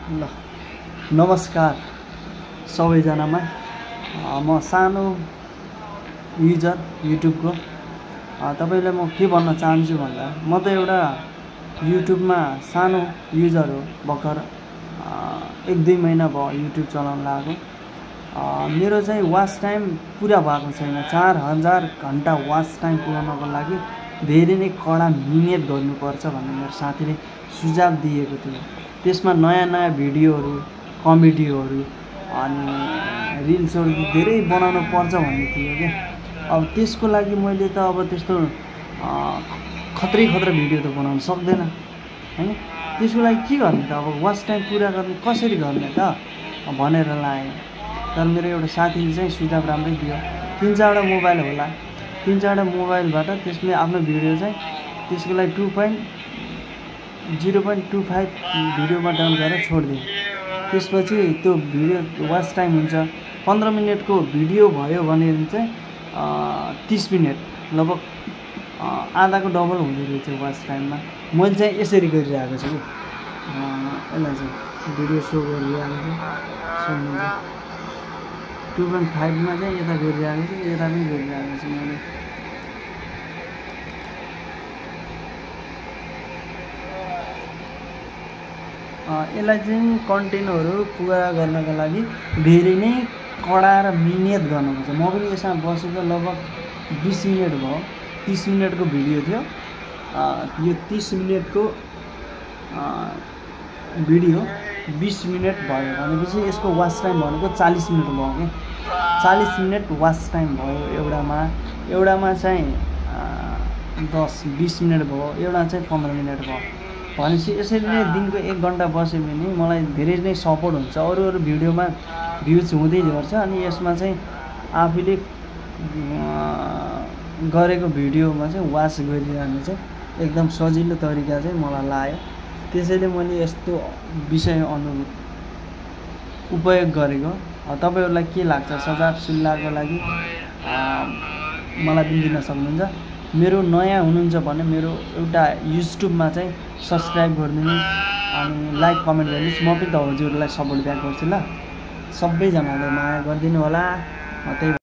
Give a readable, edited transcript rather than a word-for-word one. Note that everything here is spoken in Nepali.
ल नमस्कार सबैजनामा म सानो युजर युट्युबको तपाईलाई म के भन्न चाहन्छु भन्दा म त एउटा युट्युबमा सानो युजर हो भर्खर 1-2 महिना भयो युट्युब चलाउन लागेको मेरो चाहिँ वाच टाइम पुरा भएको छैन 4000 घण्टा वाच टाइम पुर्याउनको लागि धेरै नै कडा मिहिनेत गर्नुपर्छ भन्ने मेरो साथीले सुझाव दिएको थियो त्यसमा नयाँ भिडियोहरु कमेडीहरु अनि रिल्सहरु धेरै बनाउनु पर्छ भन्ने थियो के अब त्यसको लागि मैले त अब त्यस्तो खतरा भिडियो त बनाउन सक्दैन हैन त्यसको लागि के गर्ने त अब वाच टाइम पुरा गर्ने कसरी गर्ने त भनेर लाए तर मेरो एउटा साथीले चाहिँ सुझाव राम्रै दियो 3-4 मोबाइल होला 3-4 मोबाइलबाट त्यसले आफ्नो भिडियो चाहिँ त्यसको लागि 0.25 भिडियोमा डाउन गरेर छोड्दियो त्यसपछि त्यो भिडियो वाच टाइम हुन्छ 15 मिनेटको भिडियो भयो भने चाहिँ 30 मिनेट लगभग आधाको डबल हुँदै रहेछ वाच टाइममा मैले चाहिँ यसरी गरिरहेको छु यसलाई चाहिँ भिडियो शो गरिरहेको छु 2.5 मा चाहिँ यता गरिरहेको छु यता पनि गरिरहेको छु मैले यसलाई चाहिँ कन्टेन्टहरु पुरा गर्नका लागि धेरै नै कडा र मिहिनेत गर्नुपर्छ म पनि यसमा बसेको लगभग 20 मिनेट भयो 30 मिनेटको भिडियो थियो यो 30 मिनेटको भिडियो 20 मिनेट भयो भनेपछि यसको वाच टाइम भनेको 40 मिनेट भयो के 40 मिनेट वाच टाइम भयो एउटामा चाहिँ 10-20 मिनेट भयो एउटा चाहिँ 15 मिनेट भयो भनेपछि यसरी नै दिनको 1 घण्टा बस्यो भने मलाई धेरै नै सपोर्ट हुन्छ अरु भिडियोमा भ्युज हुँदै गर्छ अनि यसमा चाहिँ आफूले गरेको भिडियोमा चाहिँ वाच गरिरहनु चाहिँ एकदम सजिलो तरिका चाहिँ मलाई लाग्यो त्यसैले मैले यस्तो विषय उपयोग गरेको तपाईहरुलाई के लाग्छ सजाब सुल्लाहको लागि मलाई पनि दिन सक्नुहुन्छ मेरो नयाँ हुनुहुन्छ भने मेरो एउटा युट्युबमा चाहिँ सब्स्क्राइब गरिदिनु अनि लाइक कमेन्ट गर्नुस् म पनि त हजुरलाई सपोर्ट ब्याक गर्छु ल सबैजनाले माया गरिदिनु होला त्यही